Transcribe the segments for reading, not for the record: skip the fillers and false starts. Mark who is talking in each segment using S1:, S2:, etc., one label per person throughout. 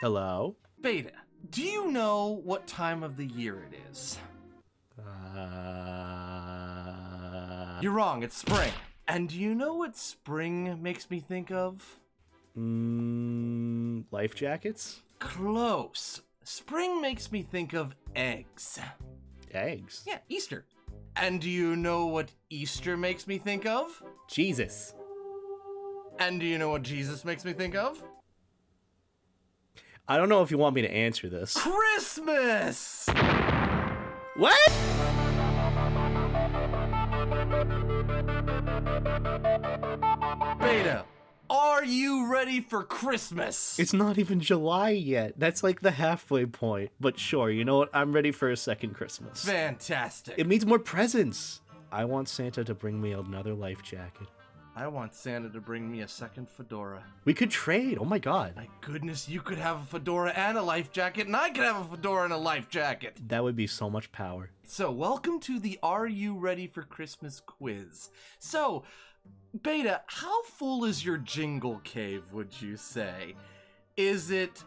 S1: Hello?
S2: Beta, do you know what time of the year it is? You're wrong, it's spring. And do you know what spring makes me think of?
S1: Life jackets?
S2: Close. Spring makes me think of eggs.
S1: Eggs?
S2: Yeah, Easter. And do you know what Easter makes me think of?
S1: Jesus.
S2: And do you know what Jesus makes me think of?
S1: I don't know if you want me to answer this.
S2: Christmas!
S1: What?
S2: Beta, are you ready for Christmas?
S1: It's not even July yet. That's like the halfway point. But sure, you know what? I'm ready for a second Christmas.
S2: Fantastic.
S1: It means more presents. I want Santa to bring me another life jacket.
S2: I want Santa to bring me a second fedora.
S1: We could trade. Oh my god.
S2: My goodness, you could have a fedora and a life jacket, and I could have a fedora and a life jacket.
S1: That would be so much power.
S2: So, welcome to the Are You Ready for Christmas quiz. So, Beta, how full is your jingle cave, would you say? Is it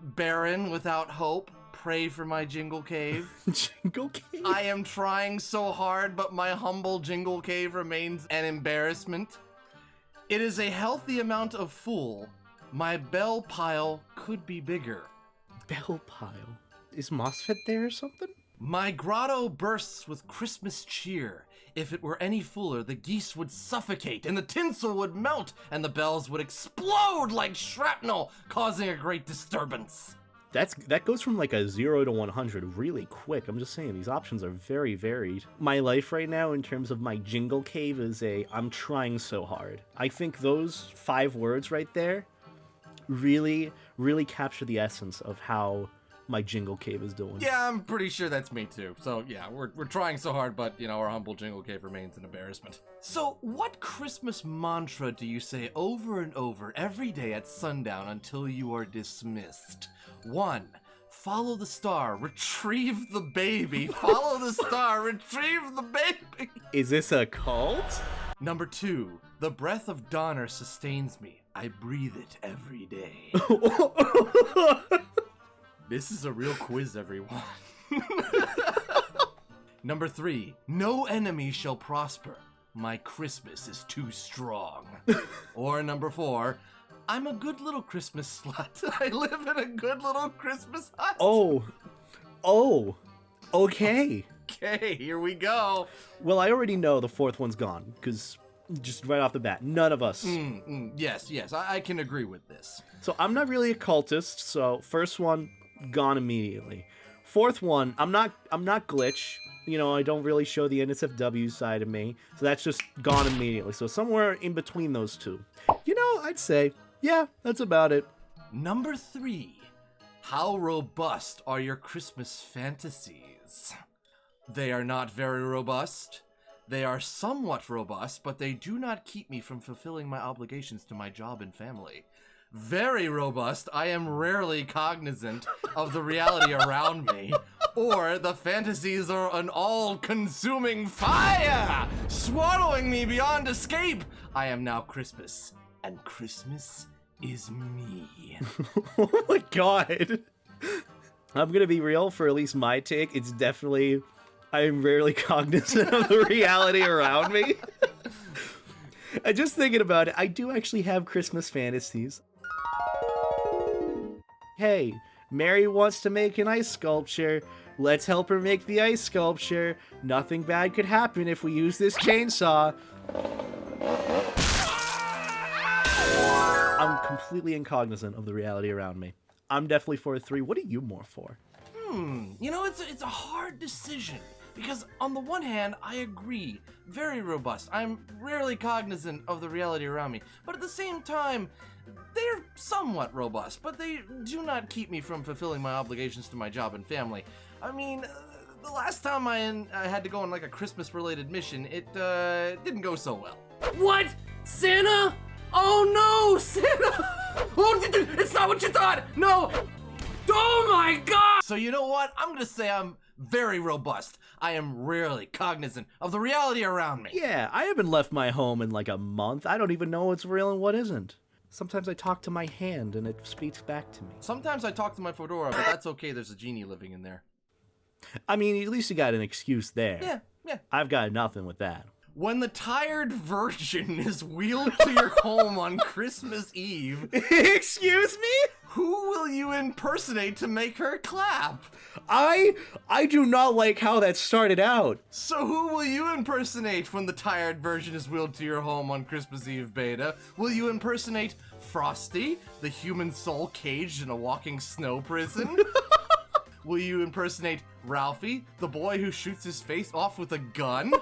S2: barren without hope? Pray for my jingle cave.
S1: Jingle cave?
S2: I am trying so hard, but my humble jingle cave remains an embarrassment. It is a healthy amount of full. My bell pile could be bigger.
S1: Bell pile? Is MOSFET there or something?
S2: My grotto bursts with Christmas cheer. If it were any fuller, the geese would suffocate, and the tinsel would melt, and the bells would explode like shrapnel, causing a great disturbance.
S1: That goes from like a 0 to 100 really quick. I'm just saying, these options are very varied. My life right now in terms of my jingle cave is I'm trying so hard. I think those 5 words right there really, really capture the essence of how my jingle cave is doing.
S2: Yeah, I'm pretty sure that's me too. So yeah, we're trying so hard, but our humble jingle cave remains an embarrassment. So what Christmas mantra do you say over and over every day at sundown until you are dismissed? 1. Follow the star, retrieve the baby. Follow the star, retrieve the baby.
S1: Is this a cult?
S2: Number 2. The breath of Donner sustains me. I breathe it every day. This is a real quiz, everyone. Number 3. No enemy shall prosper. My Christmas is too strong. Or number 4. I'm a good little Christmas slut. I live in a good little Christmas hut.
S1: Oh, okay.
S2: Okay, here we go.
S1: Well, I already know the 4th one's gone, because just right off the bat, none of us.
S2: Yes, I can agree with this.
S1: So I'm not really a cultist, so first one, gone immediately. 4th one, I'm not glitch. I don't really show the NSFW side of me, so that's just gone immediately. So somewhere in between those two. I'd say, yeah, that's about it.
S2: Number 3. How robust are your Christmas fantasies? They are not very robust. They are somewhat robust, but they do not keep me from fulfilling my obligations to my job and family. Very robust. I am rarely cognizant of the reality around me, or the fantasies are an all-consuming fire, swallowing me beyond escape. I am now Christmas, and Christmas is me.
S1: Oh my god. I'm gonna be real, for at least my take, it's definitely, I am rarely cognizant of the reality around me. And just thinking about it, I do actually have Christmas fantasies. Hey, Mary wants to make an ice sculpture. Let's help her make the ice sculpture. Nothing bad could happen if we use this chainsaw. I'm completely incognizant of the reality around me. I'm definitely for 3. What are you more for?
S2: It's a hard decision. Because on the one hand, I agree, very robust. I'm rarely cognizant of the reality around me. But at the same time, they're somewhat robust, but they do not keep me from fulfilling my obligations to my job and family. I mean, the last time I had to go on like a Christmas-related mission, it didn't go so well.
S3: What? Santa? Oh no, Santa! Oh, it's not what you thought! No! Oh my god!
S2: So you know what? I'm gonna say I'm very robust. I am rarely cognizant of the reality around me.
S1: Yeah, I haven't left my home in like a month. I don't even know what's real and what isn't. Sometimes I talk to my hand and it speaks back to me.
S2: Sometimes I talk to my fedora, but that's okay. There's a genie living in there.
S1: I mean, at least you got an excuse there.
S2: Yeah.
S1: I've got nothing with that.
S2: When the tired virgin is wheeled to your home on Christmas Eve,
S1: Excuse me?
S2: who will you impersonate to make her clap?
S1: I do not like how that started out.
S2: So who will you impersonate when the tired virgin is wheeled to your home on Christmas Eve, Beta? Will you impersonate Frosty, the human soul caged in a walking snow prison? Will you impersonate Ralphie, the boy who shoots his face off with a gun?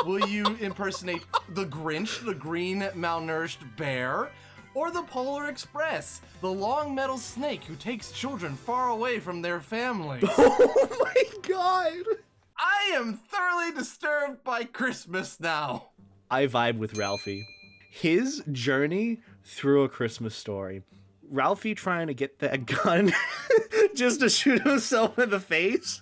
S2: Will you impersonate the Grinch, the green malnourished bear? Or the Polar Express, the long metal snake who takes children far away from their families?
S1: Oh my god.
S2: I am thoroughly disturbed by Christmas now.
S1: I vibe with Ralphie. His journey through A Christmas Story. Ralphie trying to get that gun just to shoot himself in the face.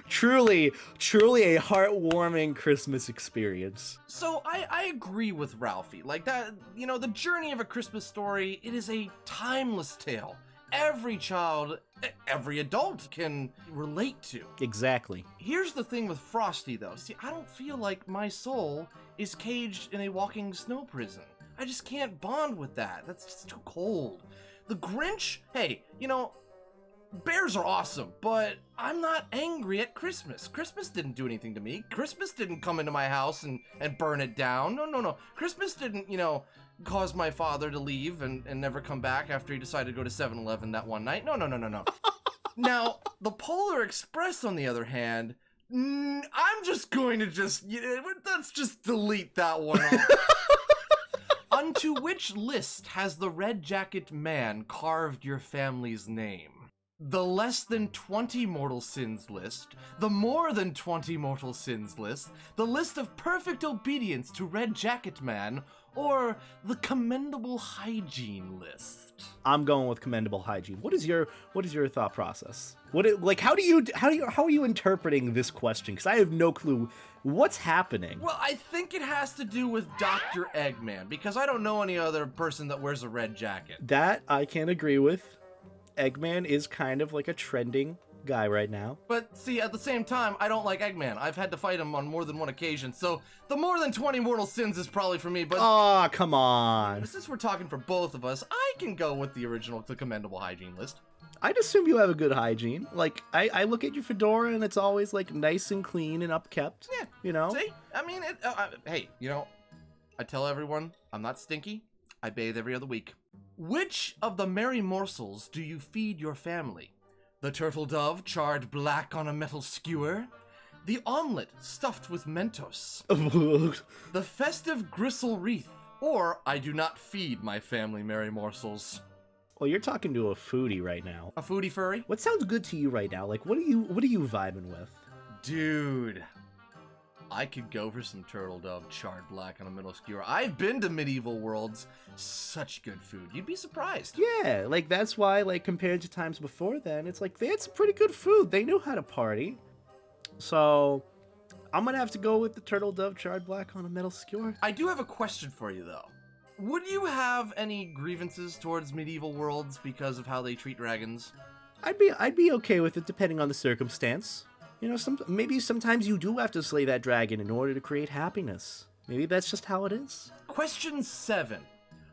S1: Truly a heartwarming Christmas experience.
S2: So I agree with Ralphie. Like that, the journey of A Christmas Story, it is a timeless tale. Every child, every adult can relate to.
S1: Exactly.
S2: Here's the thing with Frosty, though. See, I don't feel like my soul is caged in a walking snow prison. I just can't bond with that. That's just too cold. The Grinch, hey, bears are awesome, but I'm not angry at Christmas. Christmas didn't do anything to me. Christmas didn't come into my house and burn it down. No. Christmas didn't, cause my father to leave and never come back after he decided to go to 7-Eleven that one night. No. Now, the Polar Express, on the other hand, I'm just going to let's just delete that one off. Unto which list has the Red Jacket Man carved your family's name? The less than 20 mortal sins list, the more than 20 mortal sins list, the list of perfect obedience to Red Jacket Man, or the commendable hygiene list?
S1: I'm going with commendable hygiene. What is your thought process? How are you interpreting this question? Because I have no clue what's happening.
S2: Well, I think it has to do with Dr. Eggman, because I don't know any other person that wears a red jacket.
S1: That I can agree with. Eggman is kind of like a trending guy right now.
S2: But see, at the same time, I don't like Eggman. I've had to fight him on more than one occasion, so the more than 20 mortal sins is probably for me, but...
S1: Aw, come on.
S2: Since we're talking for both of us, I can go with the commendable hygiene list.
S1: I'd assume you have a good hygiene. Like, I look at your fedora and it's always, like, nice and clean and upkept.
S2: Yeah. See? I mean, hey, I tell everyone, I'm not stinky. I bathe every other week. Which of the merry morsels do you feed your family? The turtle dove charred black on a metal skewer? The omelet stuffed with Mentos? The festive gristle wreath? Or I do not feed my family merry morsels?
S1: Well, you're talking to a foodie right now.
S2: A foodie furry?
S1: What sounds good to you right now? Like, what are you vibing with?
S2: Dude, I could go for some turtle dove charred black on a metal skewer. I've been to medieval worlds. Such good food. You'd be surprised.
S1: Yeah, like, that's why, like, compared to times before then, it's like, they had some pretty good food. They knew how to party. So, I'm gonna have to go with the turtle dove charred black on a metal skewer.
S2: I do have a question for you, though. Would you have any grievances towards medieval worlds because of how they treat dragons?
S1: I'd be okay with it, depending on the circumstance. Maybe sometimes you do have to slay that dragon in order to create happiness. Maybe that's just how it is.
S2: Question 7.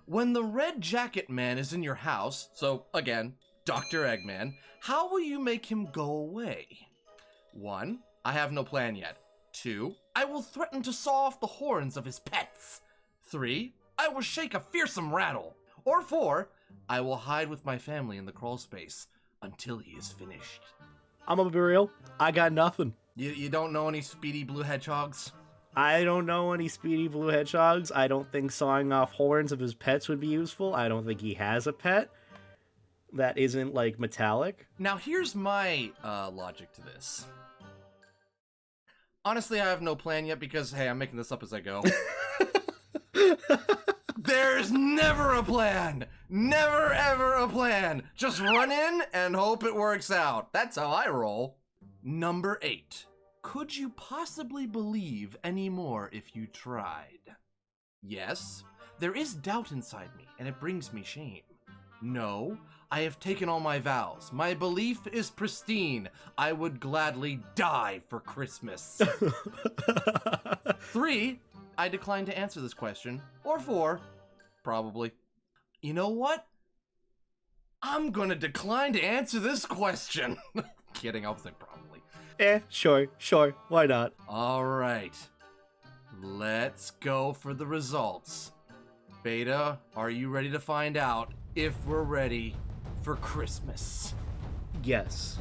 S2: When the Red Jacket Man is in your house, so again, Dr. Eggman, how will you make him go away? 1. I have no plan yet. 2. I will threaten to saw off the horns of his pets. 3. I will shake a fearsome rattle. Or 4. I will hide with my family in the crawl space until he is finished.
S1: I'm gonna be real. I got nothing.
S2: You don't know any speedy blue hedgehogs?
S1: I don't know any speedy blue hedgehogs. I don't think sawing off horns of his pets would be useful. I don't think he has a pet that isn't, like, metallic.
S2: Now, here's my logic to this. Honestly, I have no plan yet because, hey, I'm making this up as I go. There's never a plan! Never, ever a plan! Just run in and hope it works out. That's how I roll. Number 8. Could you possibly believe any more if you tried? Yes, there is doubt inside me, and it brings me shame. No, I have taken all my vows. My belief is pristine. I would gladly die for Christmas. 3, I decline to answer this question. Or 4, probably. You know what? I'm gonna decline to answer this question. Kidding, I was like probably.
S1: Sure, why not?
S2: Alright, let's go for the results. Beta, are you ready to find out if we're ready for Christmas?
S1: Yes.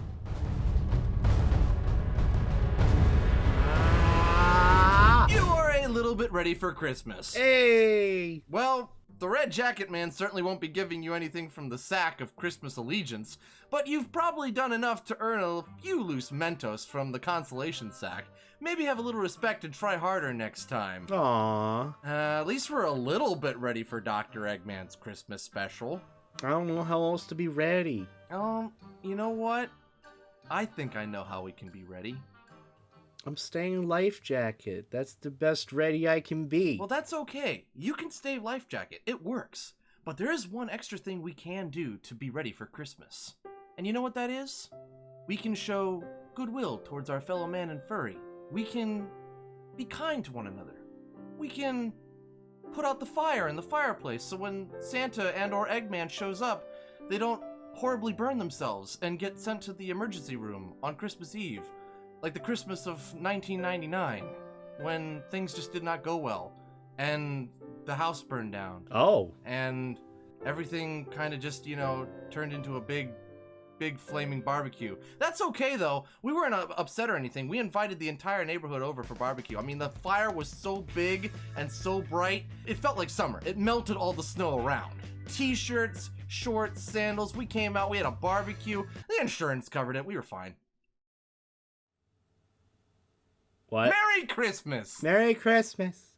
S2: You are a little bit ready for Christmas.
S1: Hey!
S2: Well, the Red Jacket Man certainly won't be giving you anything from the sack of Christmas allegiance, but you've probably done enough to earn a few loose Mentos from the consolation sack. Maybe have a little respect and try harder next time.
S1: Aww.
S2: At least we're a little bit ready for Dr. Eggman's Christmas special.
S1: I don't know how else to be ready.
S2: You know what? I think I know how we can be ready.
S1: I'm staying life jacket. That's the best ready I can be.
S2: Well, that's okay. You can stay life jacket. It works. But there is one extra thing we can do to be ready for Christmas. And you know what that is? We can show goodwill towards our fellow man and furry. We can be kind to one another. We can put out the fire in the fireplace so when Santa and or Eggman shows up, they don't horribly burn themselves and get sent to the emergency room on Christmas Eve. Like the Christmas of 1999, when things just did not go well, and the house burned down.
S1: Oh.
S2: And everything kind of just, turned into a big flaming barbecue. That's okay, though. We weren't upset or anything. We invited the entire neighborhood over for barbecue. I mean, the fire was so big and so bright, it felt like summer. It melted all the snow around. T-shirts, shorts, sandals, we came out, we had a barbecue. The insurance covered it. We were fine.
S1: What?
S2: Merry Christmas!
S1: Merry Christmas!